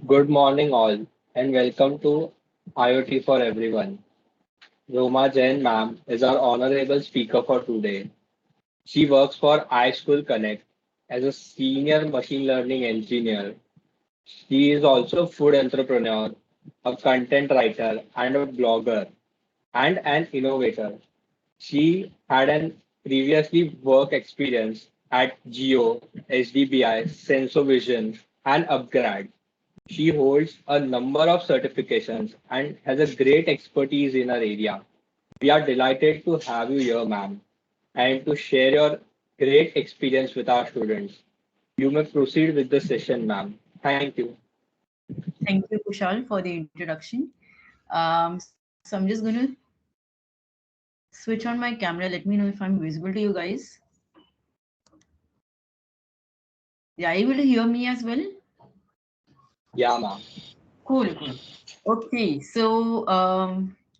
Good morning, all, and welcome to IoT for Everyone. Roma Jain ma'am is our honorable speaker for today. She works for iSchool Connect as a senior machine learning engineer. She is also a food entrepreneur, a content writer, and a blogger, and an innovator. She had an previously work experience at Geo, SDBI, Sensovision, and Upgrad. She holds a number of certifications and has a great expertise in her area. We are delighted to have you here, ma'am, and to share your great experience with our students. You may proceed with the session, ma'am. Thank you. Thank you, Kushal, for the introduction. So I'm just going to switch on my camera. Let me know if I'm visible to you guys. Yeah, able to hear me as well? Yeah, ma'am. Cool, cool. Okay, so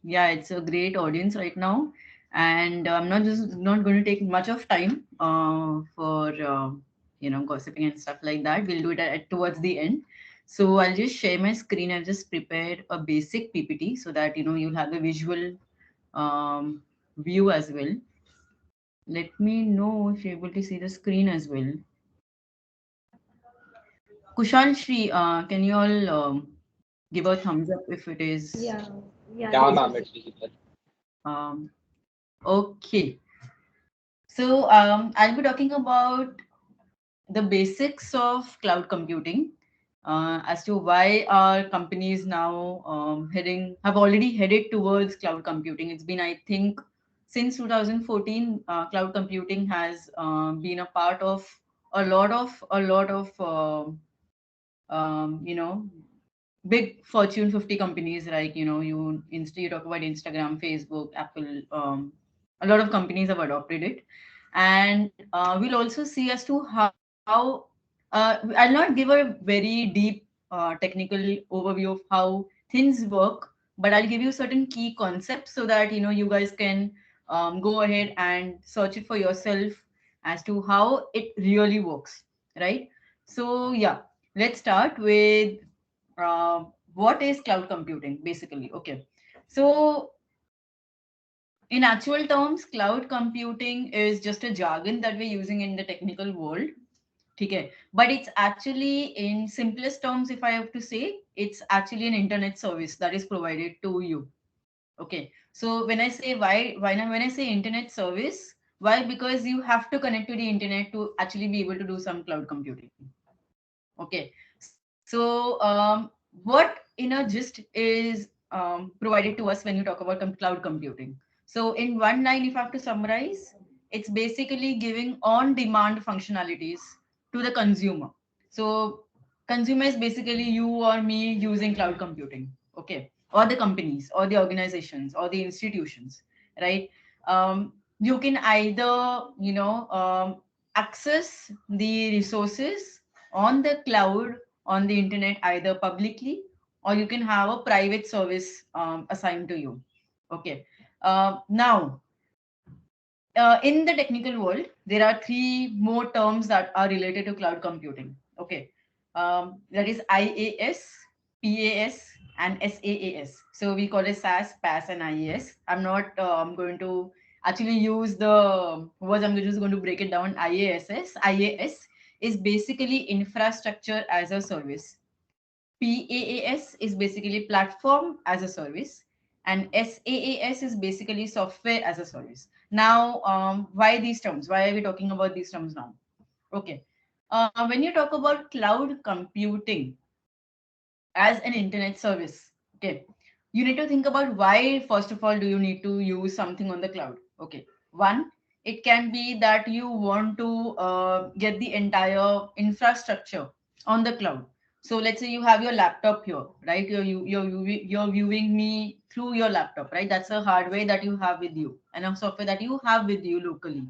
yeah, it's a great audience right now, and I'm not going to take much of time for gossiping and stuff like that. We'll do it towards the end. So I'll just share my screen. I've just prepared a basic PPT so that you'll have a visual view as well. Let me know if you're able to see the screen as well. Kushal Shri, can you all give a thumbs up if it is Yeah, yeah, Yeah, it's ma'am, visible. it's visible. um, okay. So I'll be talking about the basics of cloud computing, as to why our companies now have already headed towards cloud computing. It's been, I think, since 2014, cloud computing has been a part of a lot of big Fortune 50 companies, like you talk about Instagram, Facebook, Apple. A lot of companies have adopted it, and we'll also see as to how I'll not give a very deep technical overview of how things work, but I'll give you certain key concepts so that you guys can go ahead and search it for yourself as to how it really works, right? So yeah, let's start with what is cloud computing basically. Okay, so in actual terms, cloud computing is just a jargon that we're using in the technical world. Okay, but it's actually, in simplest terms, if I have to say, it's actually an internet service that is provided to you. Okay, so when I say when I say internet service, why? Because you have to connect to the internet to actually be able to do some cloud computing. Okay, so what in a gist is provided to us when you talk about cloud computing? So in one line, if I have to summarize, it's basically giving on-demand functionalities to the consumer. So consumer is basically you or me using cloud computing, okay, or the companies or the organizations or the institutions, right? You can either access the resources on the cloud, on the internet, either publicly, or you can have a private service assigned to you. Okay. Now, in the technical world, there are three more terms that are related to cloud computing. Okay. That is IaaS, PaaS, and SaaS. So we call it SaaS, PaaS, and IaaS. I'm not going to actually use the words. I'm just going to break it down. IaaS is basically infrastructure as a service. PaaS is basically platform as a service, and SaaS is basically software as a service. Now, why these terms? Why are we talking about these terms now? Okay. When you talk about cloud computing as an internet service, okay, you need to think about why, first of all, do you need to use something on the cloud? Okay. One, it can be that you want to get the entire infrastructure on the cloud. So let's say you have your laptop here, right? You're viewing me through your laptop, right? That's a hardware that you have with you and a software that you have with you locally,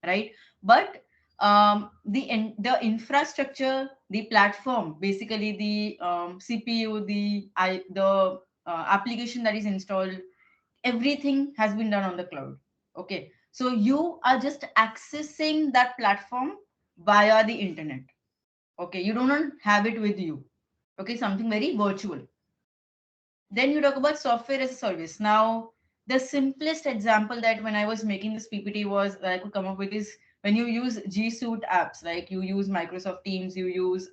right? But the infrastructure, the platform, basically the CPU, the application that is installed, everything has been done on the cloud. Okay, so you are just accessing that platform via the internet. Okay, you do not have it with you. Okay, something very virtual. Then you talk about software as a service. Now, the simplest example that when I was making this PPT was that I could come up with is when you use G Suite apps, like you use Microsoft Teams, you use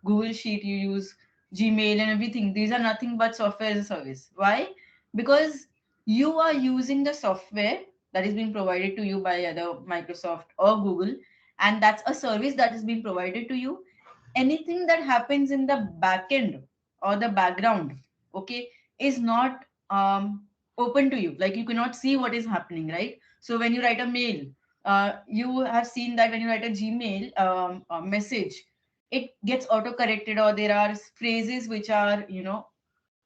Google Sheet, you use Gmail and everything. These are nothing but software as a service. Why? Because you are using the software that is being provided to you by either Microsoft or Google, and that's a service that is being provided to you. Anything that happens in the back end or the background, okay, is not open to you, like you cannot see what is happening, right? So when you write a mail, you have seen that when you write a Gmail message, it gets auto corrected, or there are phrases which are,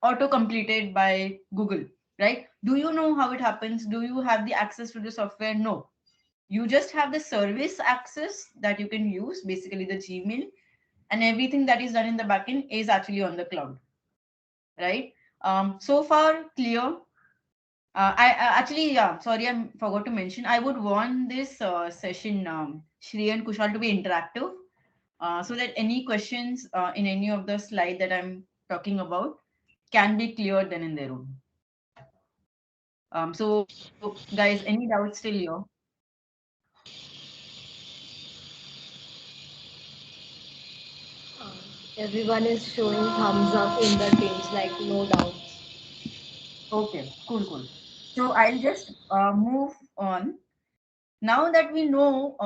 auto completed by Google, right? Do you know how it happens? Do you have the access to the software? No. You just have the service access that you can use, basically the Gmail, and everything that is done in the backend is actually on the cloud, right? So far clear. I actually, yeah, sorry, I forgot to mention. I would want this session, Shri and Kushal, to be interactive, so that any questions in any of the slide that I'm talking about can be cleared then in their own. So, guys, any doubts still here? Everyone is showing thumbs up in the teams, like no doubts. Okay, cool, cool. So I'll just move on. Now that we know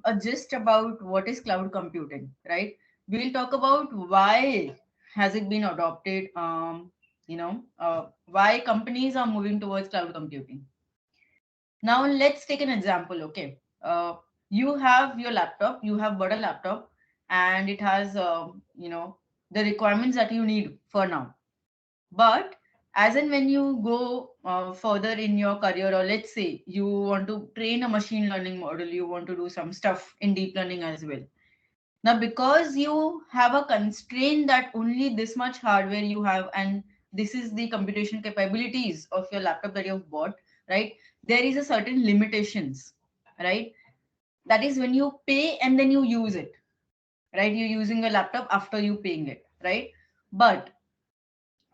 a gist about what is cloud computing, right? We'll talk about why has it been adopted. Why companies are moving towards cloud computing. Now let's take an example. Okay, you have your laptop. You have bought a laptop, and it has the requirements that you need for now. But as and when you go further in your career, or let's say you want to train a machine learning model, you want to do some stuff in deep learning as well. Now, because you have a constraint that only this much hardware you have, and this is the computation capabilities of your laptop that you've bought, right? There is a certain limitations, right? That is when you pay and then you use it, right? You're using a laptop after you paying it, right? But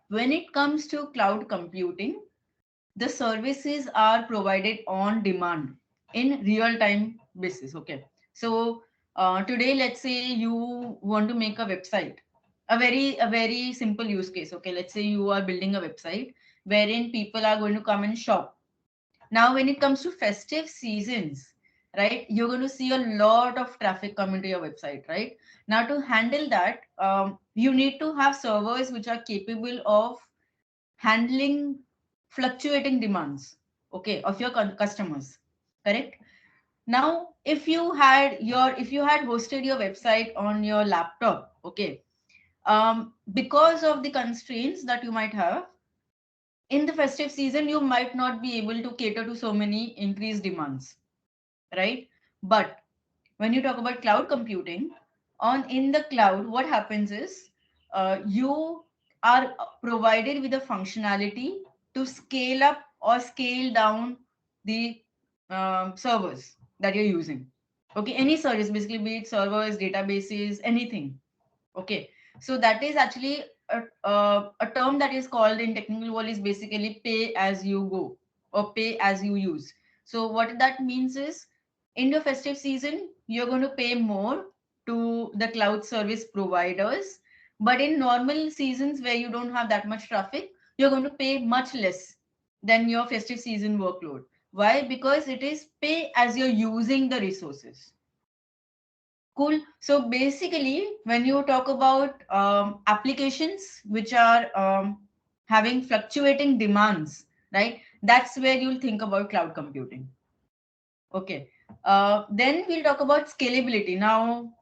when it comes to cloud computing, the services are provided on demand in real time basis. Okay. So today, let's say you want to make a website, a very simple use case. Okay. Let's say you are building a website wherein people are going to come and shop. Now, when it comes to festive seasons, right, you're going to see a lot of traffic coming to your website, right? Now, to handle that, you need to have servers which are capable of handling fluctuating demands, okay, of your customers, correct? Now if you had hosted your website on your laptop, okay, because of the constraints that you might have in the festive season, you might not be able to cater to so many increased demands, right? But when you talk about cloud computing, on in the cloud, what happens is you are provided with a functionality to scale up or scale down the servers that you're using. Okay, any service, basically, be it servers, databases, anything. Okay, so that is actually a term that is called in technical world is basically pay as you go or pay as you use. So what that means is in your festive season, you're going to pay more to the cloud service providers. But in normal seasons where you don't have that much traffic, you're going to pay much less than your festive season workload. Why? Because it is pay as you're using the resources. Cool. So basically, when you talk about applications which are having fluctuating demands, right? That's where you'll think about cloud computing. Okay. Then we'll talk about scalability. Now,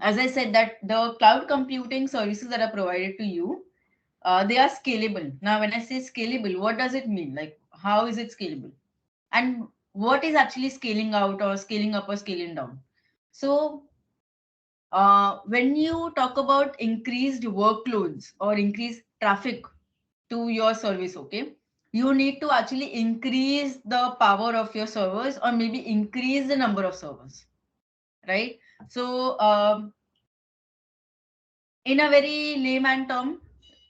as I said, that the cloud computing services that are provided to you, they are scalable. Now, when I say scalable, what does it mean? Like, how is it scalable? And what is actually scaling out or scaling up or scaling down? So when you talk about increased workloads or increased traffic to your service, okay, you need to actually increase the power of your servers or maybe increase the number of servers, right? So In a very layman term,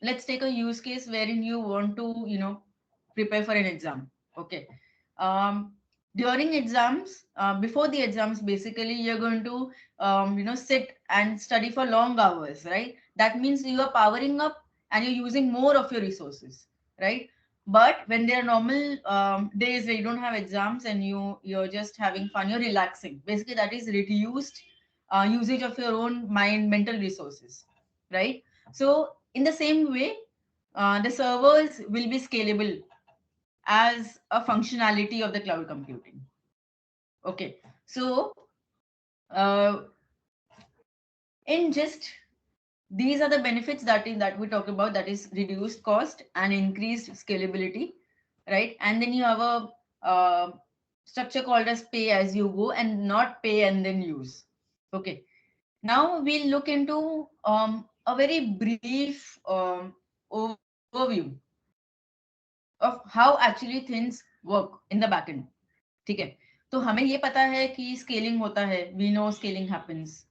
let's take a use case wherein you want to, prepare for an exam. Okay. Um, During exams, before the exams, basically you're going to, sit and study for long hours, right? That means you are powering up and you're using more of your resources, right? But when there are normal days where you don't have exams and you're just having fun, you're relaxing. Basically, that is reduced usage of your own mental resources, right? So in the same way, the servers will be scalable as a functionality of the cloud computing. Okay, so uh, in just these are the benefits that we talk about, that is reduced cost and increased scalability, right? And then you have a structure called as pay as you go and not pay and then use. Okay, now we'll look into a very brief overview of how actually things work in the backend. ठीक है, तो हमें ये पता है कि scaling होता है, we know scaling happens,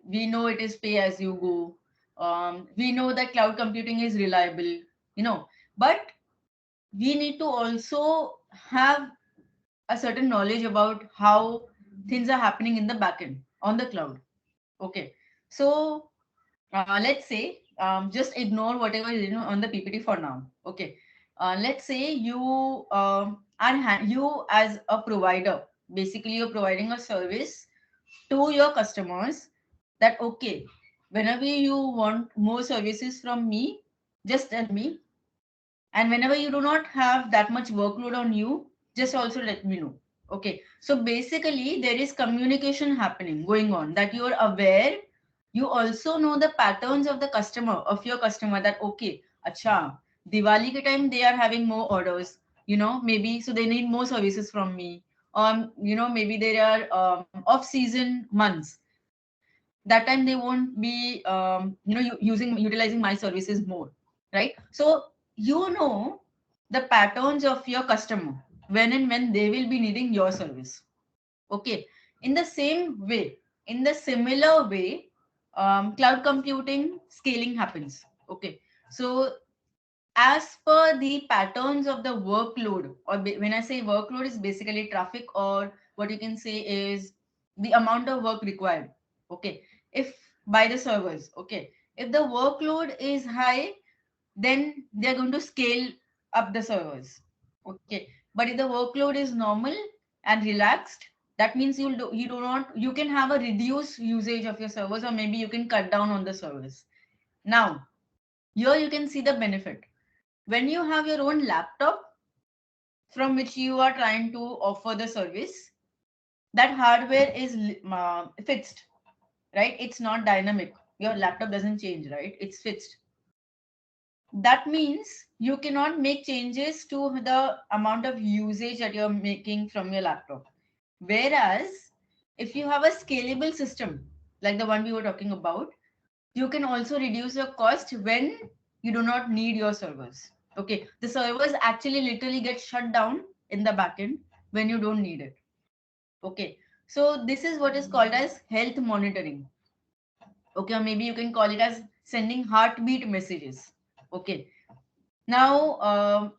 we know it is pay as you go, we know that cloud computing is reliable, but we need to also have a certain knowledge about how things are happening in the backend on the cloud. Okay, so let's say just ignore whatever is on the PPT for now. Okay, let's say you as a provider, basically you're providing a service to your customers, that okay, whenever you want more services from me, just tell me, and whenever you do not have that much workload on you, just also let me know. Okay, so basically there is communication happening going on, that you are aware. You also know the patterns of the customer, of your customer, that okay, acha, Diwali ke time they are having more orders, maybe so they need more services from me. Maybe there are off season months, that time they won't be utilizing my services more, right? So the patterns of your customer, when and when they will be needing your service. Okay, in the same way, in the similar way, cloud computing scaling happens. Okay, so as per the patterns of the workload, or when I say workload, is basically traffic, or what you can say is the amount of work required. Okay, if by the servers, okay, if the workload is high, then they're going to scale up the servers. Okay, but if the workload is normal and relaxed, that means you can have a reduced usage of your servers, or maybe you can cut down on the servers. Now here you can see the benefit. When you have your own laptop from which you are trying to offer the service, that hardware is fixed, right? It's not dynamic. Your laptop doesn't change, right? It's fixed. That means you cannot make changes to the amount of usage that you're making from your laptop. Whereas if you have a scalable system like the one we were talking about, you can also reduce your cost when you do not need your servers. Okay, the servers actually literally get shut down in the backend when you don't need it. Okay, so this is what is called as health monitoring. Okay, or maybe you can call it as sending heartbeat messages. Okay, now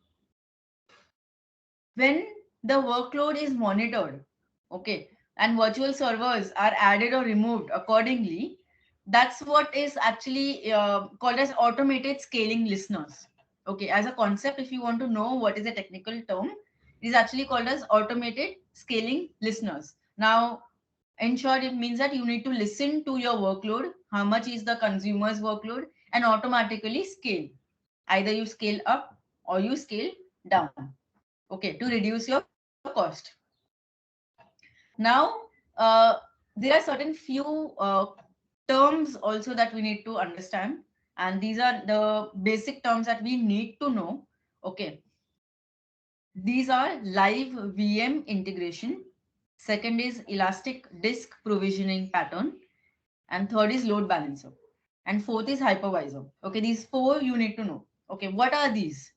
when the workload is monitored, okay, and virtual servers are added or removed accordingly, that's what is actually called as automated scaling listeners. Okay, as a concept, if you want to know what is a technical term, it is actually called as automated scaling listeners. Now, in short, it means that you need to listen to your workload, how much is the consumer's workload, and automatically scale. Either you scale up or you scale down, okay, to reduce your cost. Now there are certain few terms also that we need to understand, and these are the basic terms that we need to know. Okay, these are live VM integration, second is elastic disk provisioning pattern, and third is load balancer, and fourth is hypervisor. Okay, these four you need to know. Okay, what are these?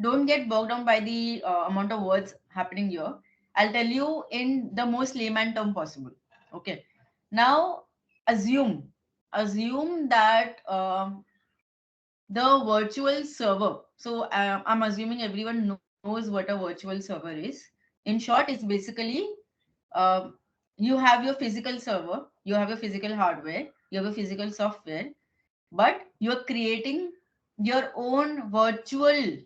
Don't get bogged down by the amount of words happening here. I'll tell you in the most layman term possible. Okay. Now, assume assume that the virtual server. So I'm assuming everyone knows what a virtual server is. In short, it's basically uh, you have your physical server, you have your physical hardware, you have a physical software, but you're creating your own virtual.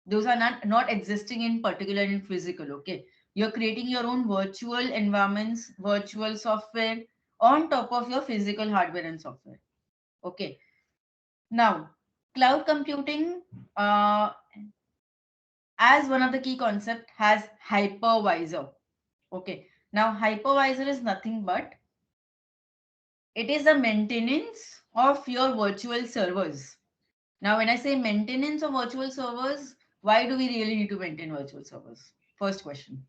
Those are not existing in particular in physical. Okay, you're creating your own virtual environments, virtual software on top of your physical hardware and software. Okay, now cloud computing, uh, as one of the key concept, has hypervisor. Okay, now hypervisor is nothing but it is the maintenance of your virtual servers. Now, when I say maintenance of virtual servers, why do we really need to maintain virtual servers? First question.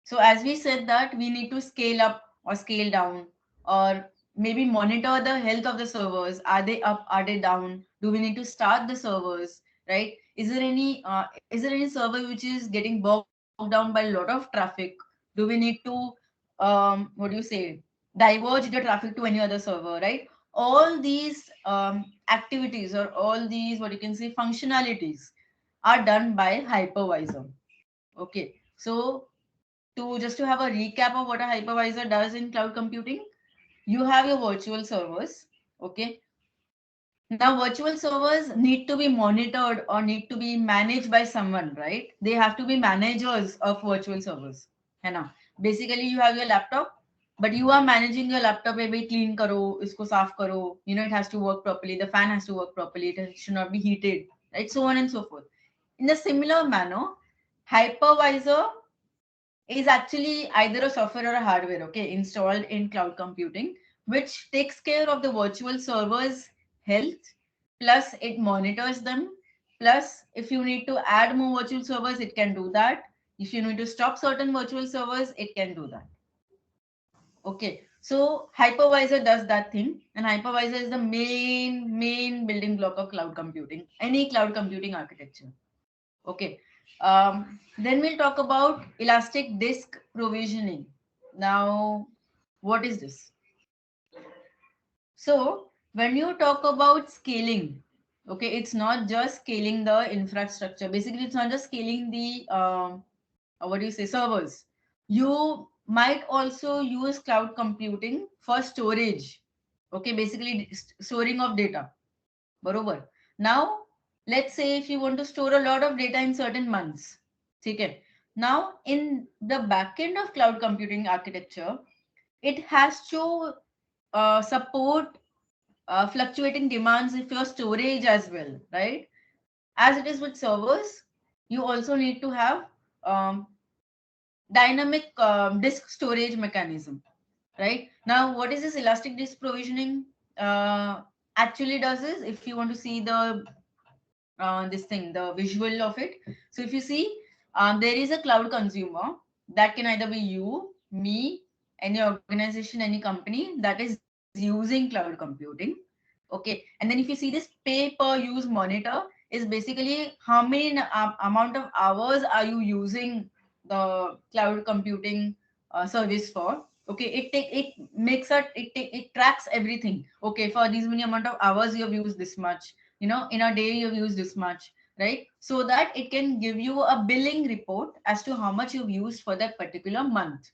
So, as we said that we need to scale up or scale down, or maybe monitor the health of the servers. Are they up? Are they down? Do we need to start the servers? Right? Is there any server which is getting bogged down by a lot of traffic? Do we need to what do you say? Diverge the traffic to any other server? Right? All these activities or all these what you can say functionalities are done by hypervisor. Okay, so to just to have a recap of what a hypervisor does in cloud computing, you have your virtual servers. Okay, now virtual servers need to be monitored or need to be managed by someone, right? They have to be managers of virtual servers. है ना? Basically, you have your laptop, but you are managing your laptop. Maybe clean karo, isko saaf karo. You know, it has to work properly. The fan has to work properly. It should not be heated, right? So on and so forth. In a similar manner, hypervisor is actually either a software or a hardware, okay, installed in cloud computing, which takes care of the virtual servers' health, plus it monitors them. Plus, if you need to add more virtual servers, it can do that. If you need to stop certain virtual servers, it can do that. Okay, so hypervisor does that thing, and hypervisor is the main building block of cloud computing, any cloud computing architecture. Okay. Then we'll talk about elastic disk provisioning. Now, what is this? So, when you talk about scaling, okay, it's not just scaling the infrastructure. Basically, it's not just scaling the what do you say servers. You might also use cloud computing for storage. Okay, basically storing of data. बरोबर. Now, let's say if you want to store a lot of data in certain months. Okay. Now, in the backend of cloud computing architecture, it has to support fluctuating demands if your storage as well, right? As it is with servers, you also need to have um, dynamic disk storage mechanism, right? Now, what is this elastic disk provisioning actually does is, if you want to see the this thing, the visual of it. So if you see, there is a cloud consumer that can either be you, me, any organization, any company that is using cloud computing. Okay, and then if you see this pay per use monitor is basically how many amount of hours are you using the cloud computing service for. Okay, it makes it tracks everything. Okay, for these many amount of hours you have used this much, you know, in a day you've used this much, right? So that it can give you a billing report as to how much you've used for that particular month.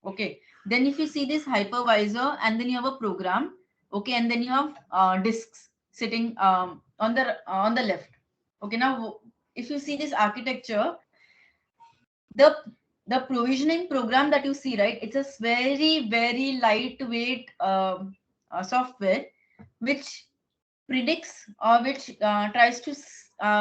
Okay, then if you see this hypervisor and then you have a program, okay, and then you have disks sitting on the left. Okay, now if you see this architecture, the the provisioning program that you see, right, it's a very lightweight software which predicts or which tries to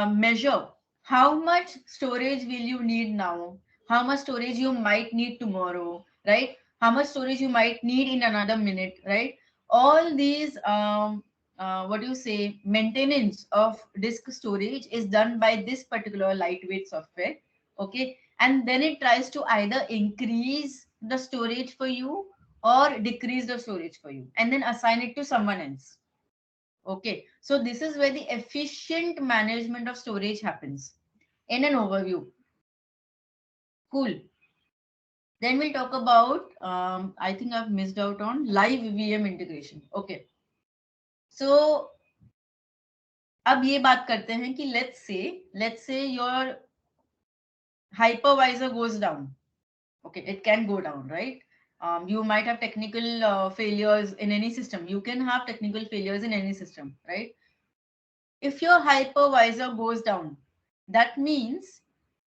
measure how much storage will you need now, how much storage you might need tomorrow, right? How much storage you might need in another minute, right? All these what do you say maintenance of disk storage is done by this particular lightweight software. Okay, and then it tries to either increase the storage for you or decrease the storage for you and then assign it to someone else. Okay, so this is where the efficient management of storage happens in an overview. Cool. Then we'll talk about, I think I've missed out on live VM integration. Okay. So अब ये बात करते हैं कि let's say your hypervisor goes down. Okay, it can go down, right? You might have technical failures in any system. You can have technical failures in any system, right? If your hypervisor goes down, that means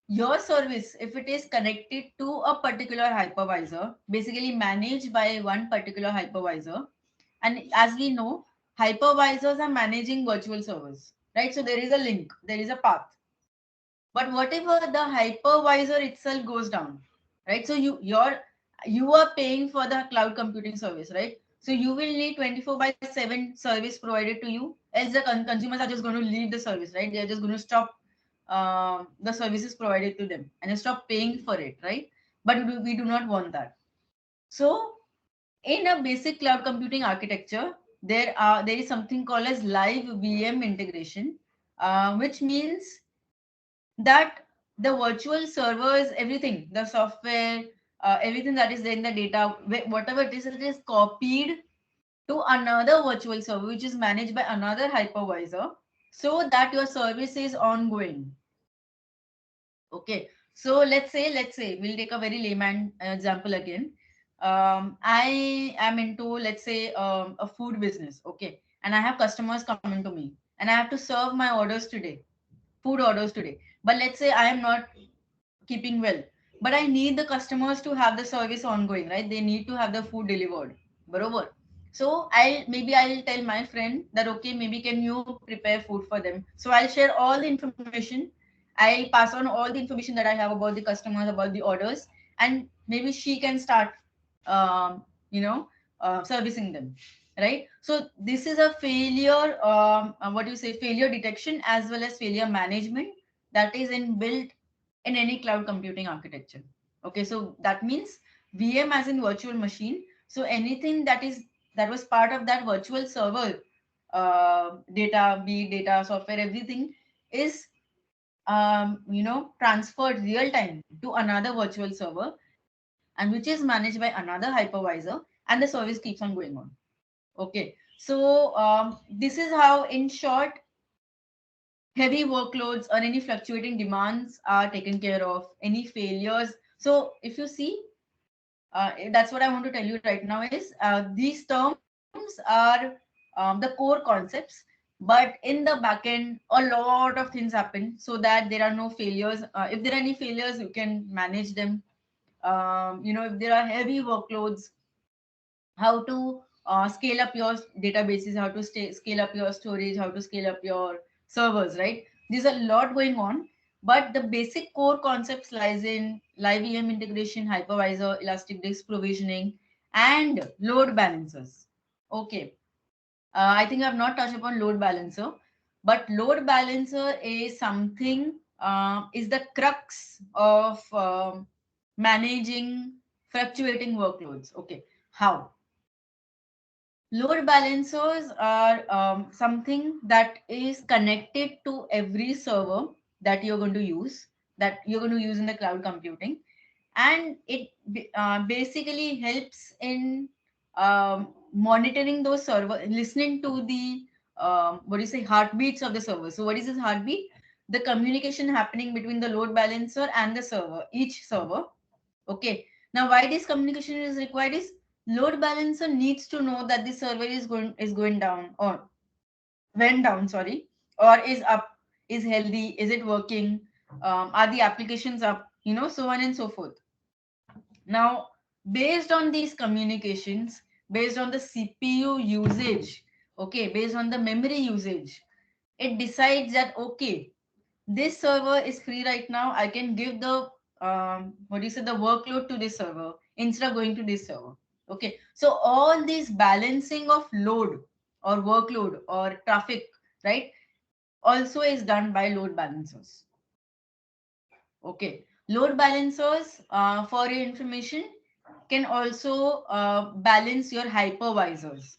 your service, if it is connected to a particular hypervisor, basically managed by one particular hypervisor, and as we know, hypervisors are managing virtual servers, right? So there is a link, there is a path. But whatever the hypervisor itself goes down, right? So you are paying for the cloud computing service, right? So you will need 24/7 service provided to you, else the consumers are just going to leave the service, right? They are just going to stop the services provided to them and stop paying for it, right? But we do not want that. So in a basic cloud computing architecture, there is something called as live VM integration, which means that the virtual servers, everything, the software, everything that is there in the data, whatever it is copied to another virtual server, which is managed by another hypervisor, so that your service is ongoing. Okay. So let's say, we'll take a very layman example again. I am into, let's say, a food business. Okay. And I have customers coming to me and I have to serve my orders today, food orders today. But let's say I am not keeping well, but I need the customers to have the service ongoing, right? They need to have the food delivered, borobar. So I'll tell my friend that, okay, maybe can you prepare food for them. So I'll share all the information, I'll pass on all the information that I have about the customers, about the orders, and maybe she can start um, servicing them, right? So this is a failure, what do you say, failure detection as well as failure management that is inbuilt in any cloud computing architecture. Okay, so that means VM as in virtual machine. So anything that was part of that virtual server, data, be it data, software, everything is transferred real time to another virtual server, and which is managed by another hypervisor, and the service keeps on going on. Okay, so this is how, in short, heavy workloads or any fluctuating demands are taken care of, any failures. So if you see, that's what I want to tell you right now is, these terms are the core concepts, but in the backend a lot of things happen so that there are no failures. If there are any failures, you can manage them. If there are heavy workloads, how to scale up your databases, how to scale up your storage, how to scale up your servers, right? There's a lot going on, but the basic core concepts lies in live VM integration, hypervisor, elastic disk provisioning, and load balancers. Okay, I think I've not touched upon load balancer, but load balancer is something, is the crux of managing fluctuating workloads. Okay, how? Load balancers are something that is connected to every server that you're going to use, that you're going to use in the cloud computing, and it basically helps in monitoring those server, listening to the what do you say, heartbeats of the server. So what is this heartbeat? The communication happening between the load balancer and the server, each server. Okay. Now, why this communication is required is load balancer needs to know that the server is going down, or went down, sorry, or is up, is healthy, is it working, are the applications up, so on and so forth. Now, based on these communications, based on the CPU usage, okay, based on the memory usage, it decides that, okay, this server is free right now, I can give the what do you say, the workload to this server instead of going to this server. Okay, so all this balancing of load or workload or traffic, right, also is done by load balancers. Okay, load balancers, for your information, can also balance your hypervisors.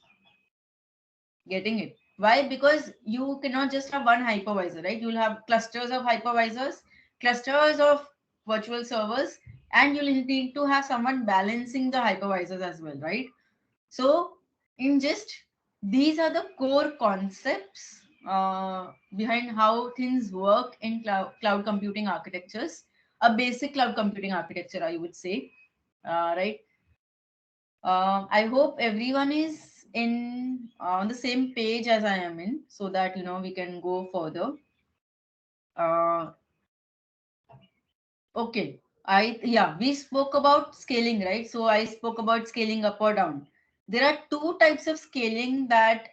Getting it? Why? Because you cannot just have one hypervisor, right? You'll have clusters of hypervisors, clusters of virtual servers, and you'll need to have someone balancing the hypervisors as well, right? So in just these are the core concepts behind how things work in cloud computing architectures. A basic cloud computing architecture, I would say, right? I hope everyone is in on the same page as I am in, so that we can go further. Uh, okay, we spoke about scaling, right? So I spoke about scaling up or down. There are two types of scaling that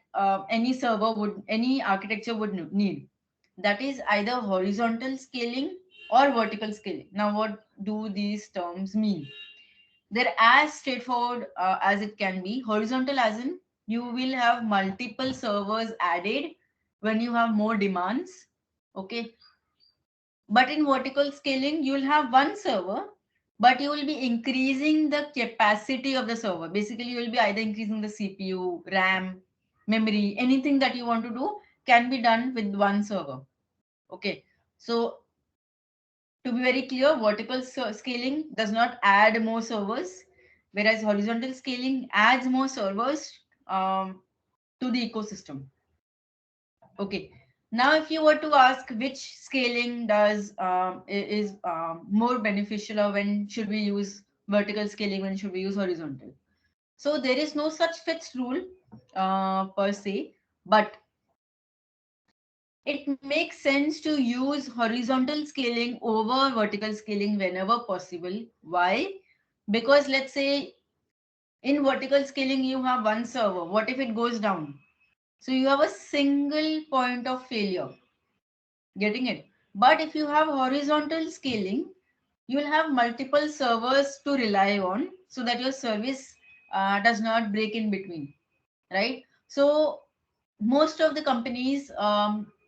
any architecture would need. That is either horizontal scaling or vertical scaling. Now, what do these terms mean? They're as straightforward as it can be. Horizontal, as in you will have multiple servers added when you have more demands. Okay. But in vertical scaling, you'll have one server, but you will be increasing the capacity of the server. Basically, you will be either increasing the CPU, RAM, memory, anything that you want to do can be done with one server. Okay. So to be very clear, vertical scaling does not add more servers, whereas horizontal scaling adds more servers to the ecosystem. Okay. Now, if you were to ask which scaling is more beneficial, or when should we use vertical scaling, when should we use horizontal? So there is no such fixed rule per se, but it makes sense to use horizontal scaling over vertical scaling whenever possible. Why? Because let's say in vertical scaling, you have one server. What if it goes down? So you have a single point of failure. Getting it? But if you have horizontal scaling, you will have multiple servers to rely on so that your service does not break in between, right? So most of the companies,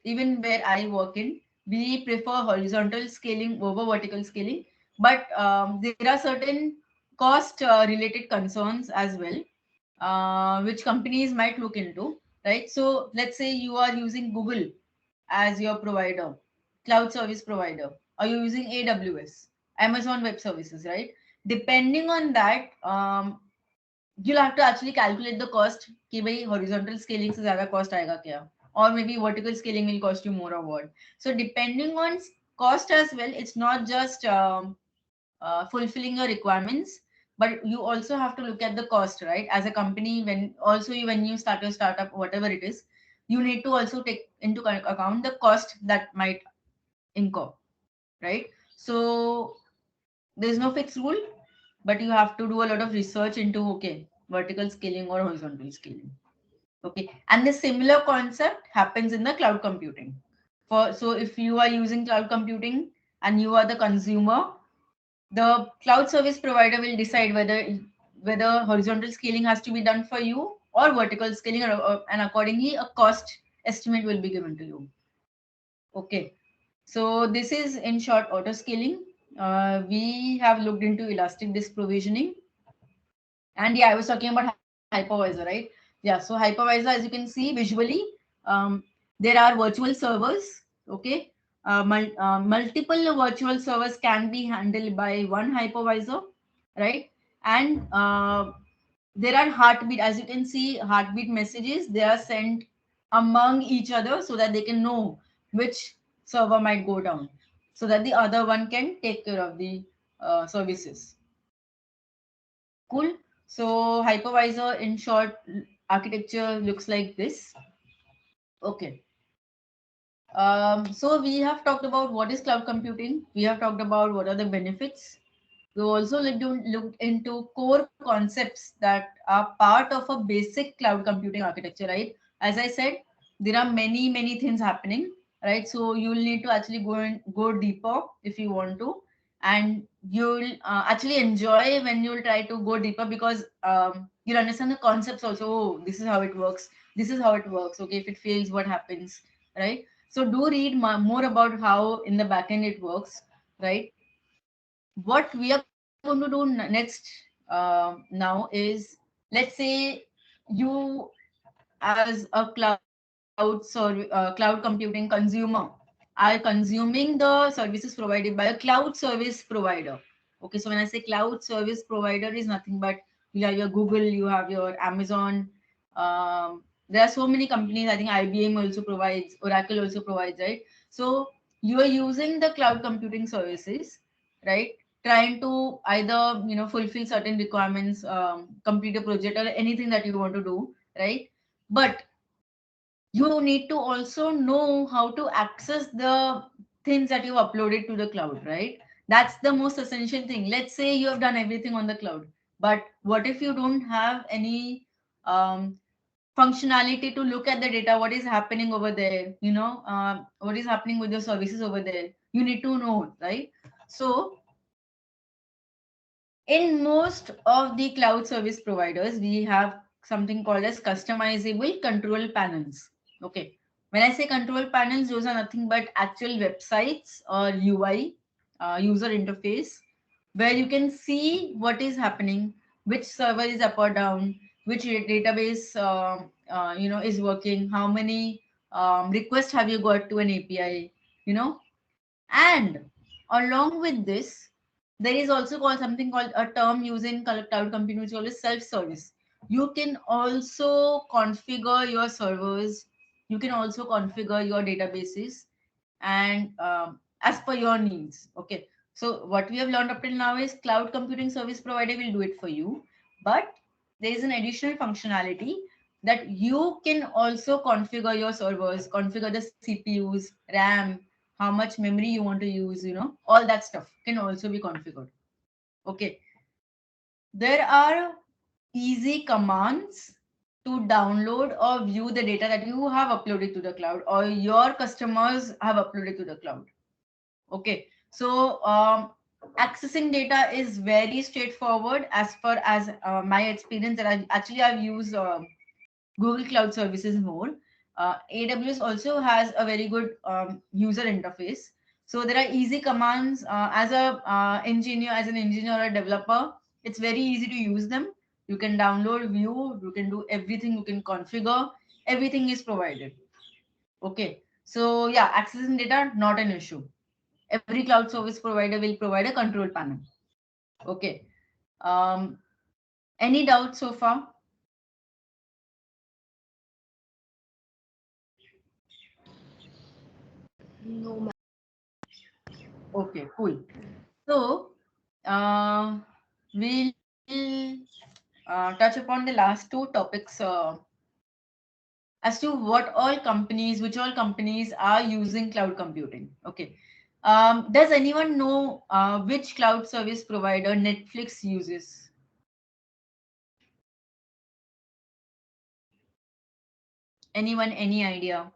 even where I work in, we prefer horizontal scaling over vertical scaling. But there are certain cost related concerns as well, which companies might look into, right? So let's say you are using Google as your provider, cloud service provider, or you're using AWS, Amazon Web Services, right? Depending on that, you'll have to actually calculate the cost कि भाई horizontal scaling से ज़्यादा cost आएगा क्या, or maybe vertical scaling will cost you more or what. So depending on cost as well, it's not just fulfilling your requirements, but you also have to look at the cost, right? As a company, when you start your startup, whatever it is, you need to also take into account the cost that might incur, right? So there's no fixed rule, but you have to do a lot of research into, okay, vertical scaling or horizontal scaling. Okay, and the similar concept happens in the cloud computing. So if you are using cloud computing and you are the consumer, the cloud service provider will decide whether horizontal scaling has to be done for you or vertical scaling, and accordingly a cost estimate will be given to you. Okay, so this is in short auto scaling. We have looked into elastic disk provisioning, and yeah, I was talking about hypervisor, right? Yeah, so hypervisor, as you can see visually, um, there are virtual servers. Okay, multiple virtual servers can be handled by one hypervisor, right? And there are heartbeat, as you can see, heartbeat messages. They are sent among each other so that they can know which server might go down, so that the other one can take care of the services. Cool. So hypervisor, in short, architecture looks like this. Okay. So we have talked about what is cloud computing. We have talked about what are the benefits. We also looked into core concepts that are part of a basic cloud computing architecture, right? As I said, there are many things happening, right? So you'll need to actually go deeper if you want to, and you'll actually enjoy when you'll try to go deeper, because you'll understand the concepts also. Oh, this is how it works. This is how it works. Okay, if it fails, what happens, right? So do read more about how in the backend it works, right? What we are going to do next now is, let's say you as a cloud computing consumer are consuming the services provided by a cloud service provider. Okay, so when I say cloud service provider, is nothing but you have your Google, you have your Amazon, There are so many companies. I think IBM also provides, Oracle also provides, right? So you are using the cloud computing services, right? Trying to either fulfill certain requirements, complete a project or anything that you want to do, right? But you need to also know how to access the things that you've uploaded to the cloud, right? That's the most essential thing. Let's say you have done everything on the cloud, but what if you don't have any um, functionality to look at the data, what is happening over there, what is happening with your services over there? You need to know, right? So in most of the cloud service providers, we have something called as customizable control panels. Okay. When I say control panels, those are nothing but actual websites or UI, user interface, where you can see what is happening, which server is up or down, which database is working, how many requests have you got to an API, you know, and along with this, there is also called something called a term used in cloud computing, which is called self-service. You can also configure your servers. You can also configure your databases, and as per your needs. Okay. So what we have learned up till now is cloud computing service provider will do it for you, but there is an additional functionality that you can also configure your servers, configure the CPUs, RAM, how much memory you want to use, all that stuff can also be configured. Okay. There are easy commands to download or view the data that you have uploaded to the cloud or your customers have uploaded to the cloud. Okay, so accessing data is very straightforward as far as my experience that I've used Google Cloud Services more. AWS also has a very good user interface. So there are easy commands as a engineer, as an engineer or a developer. It's very easy to use them. You can download, view, you can do everything, you can configure. Everything is provided. Okay, so yeah, accessing data not an issue. Every cloud service provider will provide a control panel. Okay. Um, any doubts so far? No, ma'am. Okay, cool. So we'll touch upon the last two topics as to what all companies, which all companies are using cloud computing. Okay. Does anyone know which cloud service provider Netflix uses? Anyone, any idea?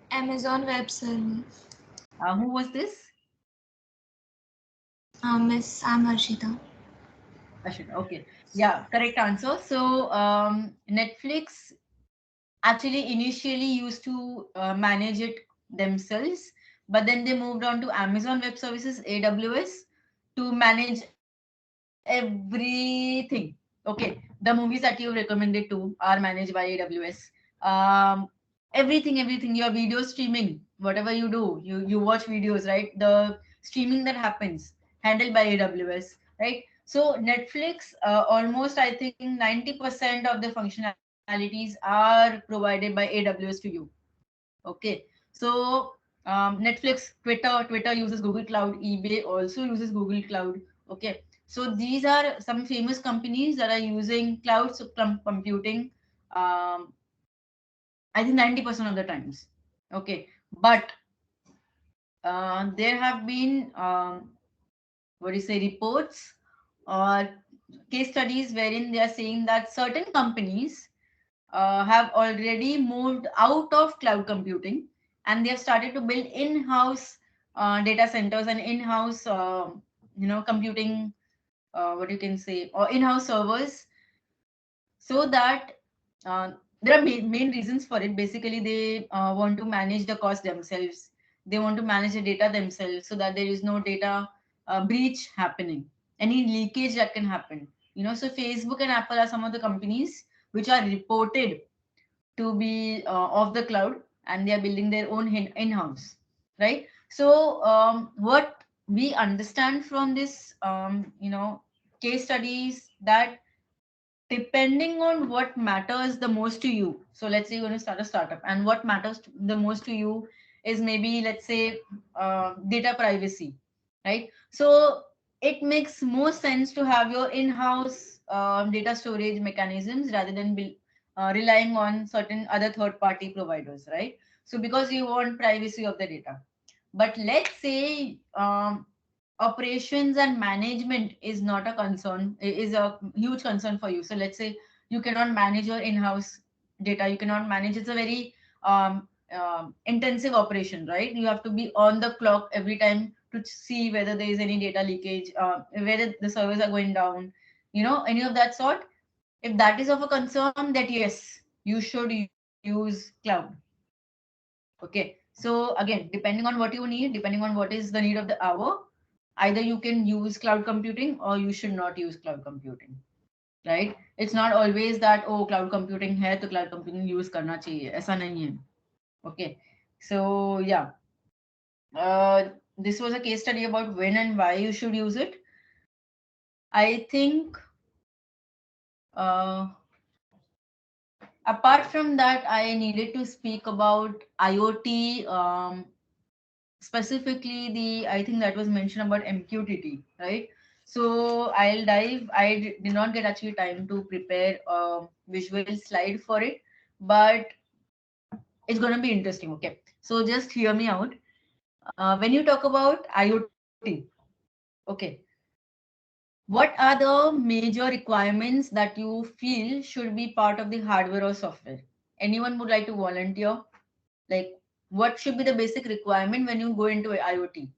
Amazon Web Service. Who was this? Miss I'm Harshita. Ashwin. Okay. Yeah, correct answer. So Netflix actually initially used to manage it themselves, but then they moved on to Amazon Web Services, AWS, to manage everything. Okay, the movies that you recommended to are managed by AWS. Everything, your video streaming, whatever you do, you watch videos, right? The streaming that happens handled by AWS, right? So Netflix, almost I think 90% of the functionalities are provided by AWS to you. Okay, so Netflix, Twitter uses Google Cloud, eBay also uses Google Cloud. Okay, so these are some famous companies that are using cloud computing. Um, I think 90% of the times. Okay, but there have been what do you say, reports or case studies wherein they are saying that certain companies have already moved out of cloud computing and they have started to build in-house data centers and in-house computing, what you can say, or in-house servers, so that there are main reasons for it. Basically they want to manage the cost themselves, they want to manage the data themselves so that there is no data breach happening, any leakage that can happen. So Facebook and Apple are some of the companies which are reported to be off the cloud, and they are building their own in-house, right? So what we understand from this case studies that depending on what matters the most to you. So let's say you're going to start a startup, and what matters the most to you is maybe, let's say, data privacy, right? So it makes more sense to have your in-house data storage mechanisms rather than relying on certain other third-party providers, right? So because you want privacy of the data. But let's say operations and management is not a concern, is a huge concern for you. So let's say you cannot manage your in-house data, you cannot manage, it's a very intensive operation, right? You have to be on the clock every time to see whether there is any data leakage, whether the servers are going down, any of that sort. If that is of a concern, that yes, you should use cloud. Okay, so again, depending on what you need, depending on what is the need of the hour, either you can use cloud computing or you should not use cloud computing, right? It's not always that, oh, cloud computing hai to cloud computing use karna chahiye, aisa nahi hai. Okay, so yeah, this was a case study about when and why you should use it. I think uh, apart from that, I needed to speak about IoT, specifically the, I think that was mentioned about MQTT, right? So I'll dive. Did not get actually time to prepare a visual slide for it, but it's going to be interesting. Okay, so just hear me out. When you talk about IoT, okay, what are the major requirements that you feel should be part of the hardware or software? Anyone would like to volunteer? Like, what should be the basic requirement when you go into IoT?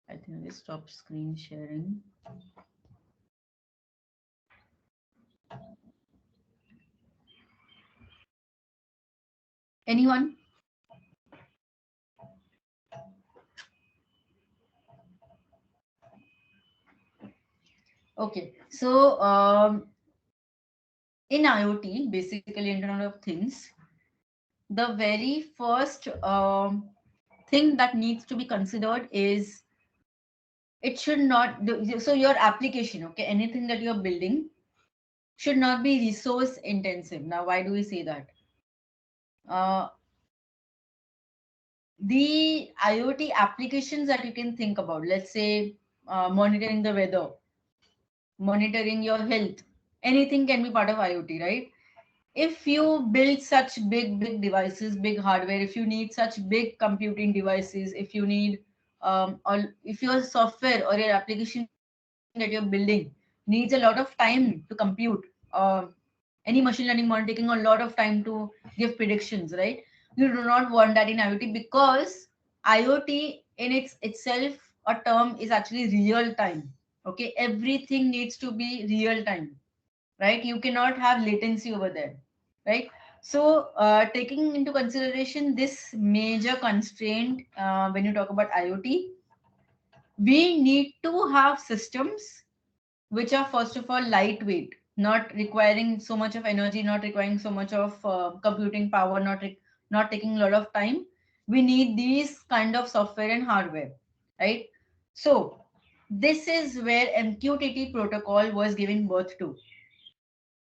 I think I stop screen sharing. Anyone? Okay, so in IoT, basically Internet of Things, the very first thing that needs to be considered is it should not so your application, okay, anything that you're building should not be resource intensive. Now, why do we say that? Uh, the IoT applications that you can think about, let's say monitoring the weather, monitoring your health, anything can be part of IoT, right? If you build such big devices, big hardware, if you need such big computing devices, if you need or if your software or your application that you're building needs a lot of time to compute, any machine learning model taking a lot of time to give predictions, right? You do not want that in IoT, because IoT in itself, a term, is actually real time. Okay, everything needs to be real time, right? You cannot have latency over there, right? So taking into consideration this major constraint, when you talk about IoT, we need to have systems which are first of all lightweight, not requiring so much of energy, not requiring so much of computing power, not taking a lot of time. We need these kind of software and hardware, right? So this is where MQTT protocol was giving birth to.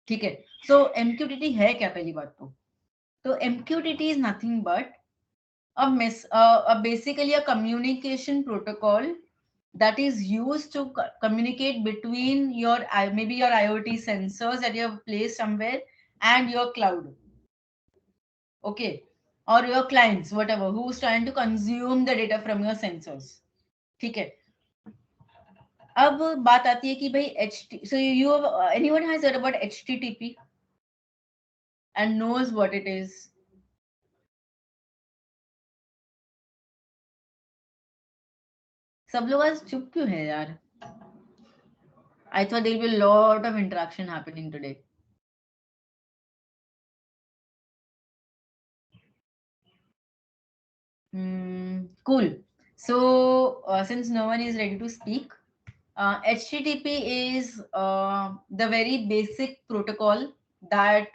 ठीक है, so MQTT है क्या? पहली बात तो MQTT is nothing but basically a communication protocol that is used to communicate between your maybe your IoT sensors that you have placed somewhere and your cloud, okay, or your clients, whatever, who's trying to consume the data from your sensors. ठीक है, अब बात आती है कि भाई so you have, anyone has heard about HTTP and knows what it is? सब लोग आज चुप क्यों है यार? I thought there will be a lot of interaction happening today. Cool. So since no one is ready to speak, HTTP is the very basic protocol that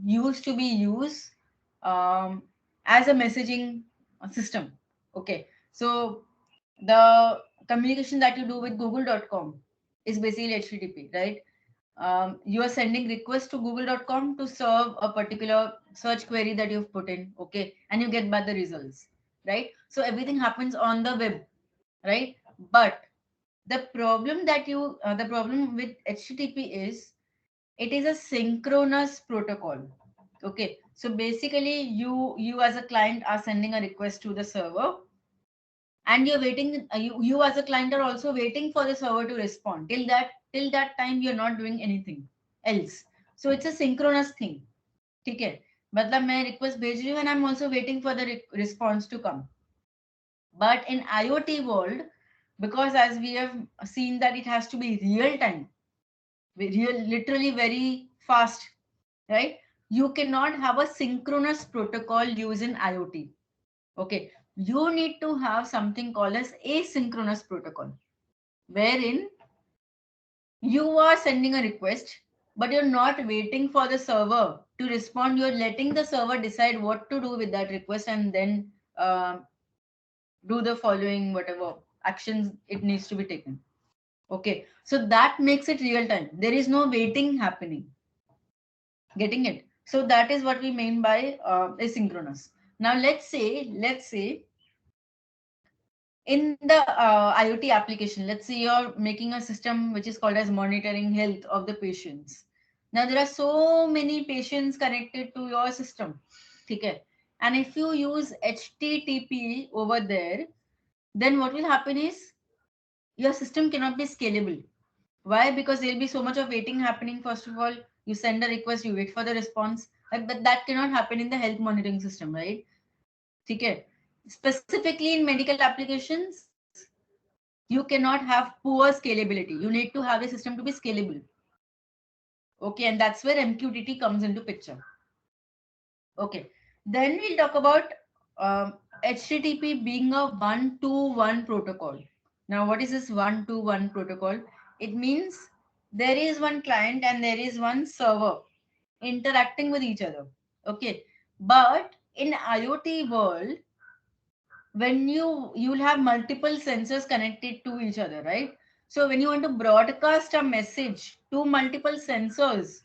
used to be used as a messaging system. Okay, so the communication that you do with google.com is basically HTTP, right? You are sending request to google.com to serve a particular search query that you've put in, okay, and you get back the results, right? So everything happens on the web, right? But the problem with HTTP is it is a synchronous protocol. Okay, so basically you as a client are sending a request to the server, and you're waiting, you as a client are also waiting for the server to respond. Till that time you're not doing anything else. So it's a synchronous thing. Okay, मतलब मैं request भेज रही हूँ and I'm also waiting for the response to come. But in IoT world, because as we have seen that it has to be real time, literally very fast, right? You cannot have a synchronous protocol used in IoT. Okay, you need to have something called as asynchronous protocol, wherein you are sending a request, but you're not waiting for the server to respond. You're letting the server decide what to do with that request, and then do the following whatever actions it needs to be taken. Okay, so that makes it real time. There is no waiting happening. Getting it? So that is what we mean by asynchronous. Now let's say in the IoT application, let's say you're making a system which is called as monitoring health of the patients. Now there are so many patients connected to your system. Okay, and if you use HTTP over there, then what will happen is your system cannot be scalable. Why? Because there'll be so much of waiting happening. First of all, you send a request, you wait for the response, but that cannot happen in the health monitoring system, right? Okay. Specifically in medical applications, you cannot have poor scalability. You need to have a system to be scalable. Okay, and that's where MQTT comes into picture. Okay, then we'll talk about HTTP being a one-to-one protocol. Now, what is this one-to-one protocol? It means there is one client and there is one server interacting with each other. Okay, but in IoT world, when you'll have multiple sensors connected to each other, right? So when you want to broadcast a message to multiple sensors,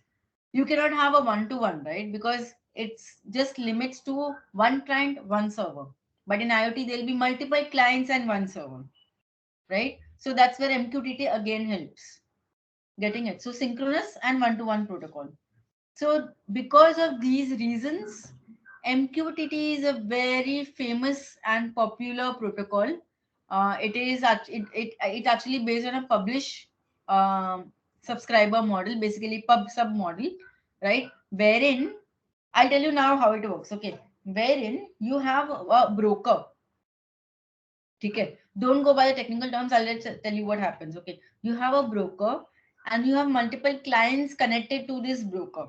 you cannot have a one-to-one, right? Because it's just limits to one client, one server. But in IoT, there'll be multiple clients and one server, right? So that's where MQTT again helps. Getting it? So synchronous and one-to-one protocol. So because of these reasons, MQTT is a very famous and popular protocol. It actually based on a publish subscriber model, basically pub sub model, right? Wherein I'll tell you now how it works. Okay, wherein you have a broker. Okay, don't go by the technical terms. I'll just tell you what happens. Okay, you have a broker and you have multiple clients connected to this broker.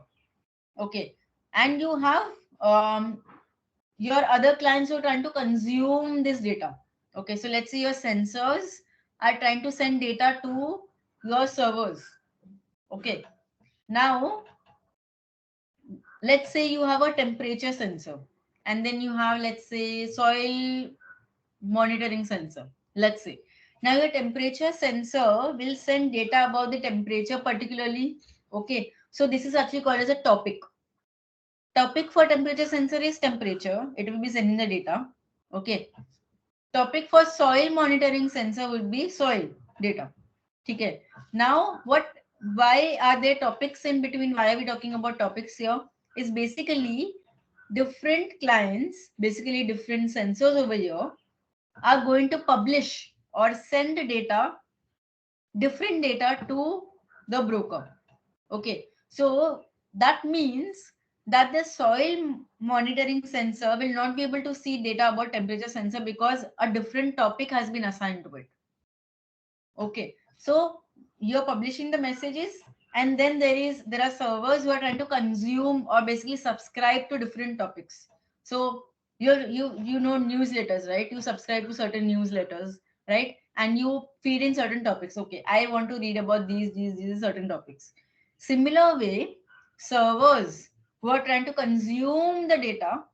Okay, and you have your other clients who are trying to consume this data. Okay, so let's say your sensors are trying to send data to your servers. Okay, now let's say you have a temperature sensor, and then you have, let's say, soil monitoring sensor. Let's say now your temperature sensor will send data about the temperature particularly. Okay, so this is actually called as a topic. Topic for temperature sensor is temperature. It will be sending the data. Okay. Topic for soil monitoring sensor would be soil data. Okay. Now, why are there topics in between? Why are we talking about topics here? Is basically different clients, basically different sensors over here, are going to publish or send data, different data to the broker. Okay, so that means that the soil monitoring sensor will not be able to see data about temperature sensor because a different topic has been assigned to it. Okay, so you're publishing the messages, and then there are servers who are trying to consume or basically subscribe to different topics. So you know newsletters, right? You subscribe to certain newsletters, right? And you feed in certain topics. Okay, I want to read about these certain topics. Similar way, servers who are trying to consume the data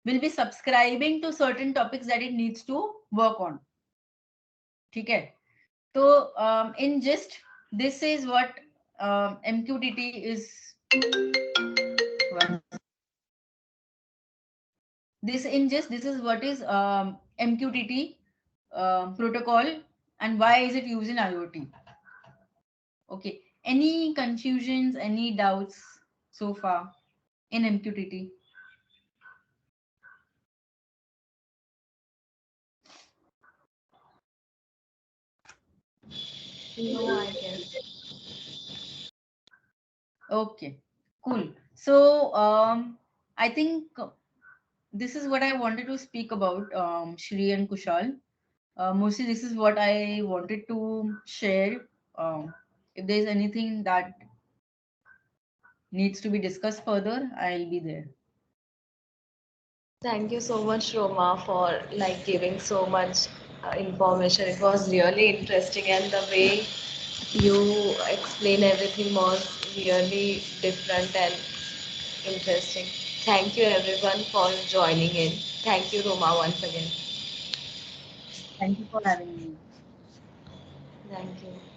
will be subscribing to certain topics that it needs to work on. Okay. So in gist, this is what MQTT is. This is what is MQTT protocol and why is it used in IoT. Okay. Any confusions, any doubts so far in MQTT? No, I guess. Okay, cool. So I think this is what I wanted to speak about, Shri and Kushal. Mostly, this is what I wanted to share. If there's anything that needs to be discussed further, I'll be there. Thank you so much, Roma, for like giving so much information. It was really interesting, and the way you explain everything was really different and interesting. Thank you, everyone, for joining in. Thank you, Roma, once again. Thank you for having me. Thank you.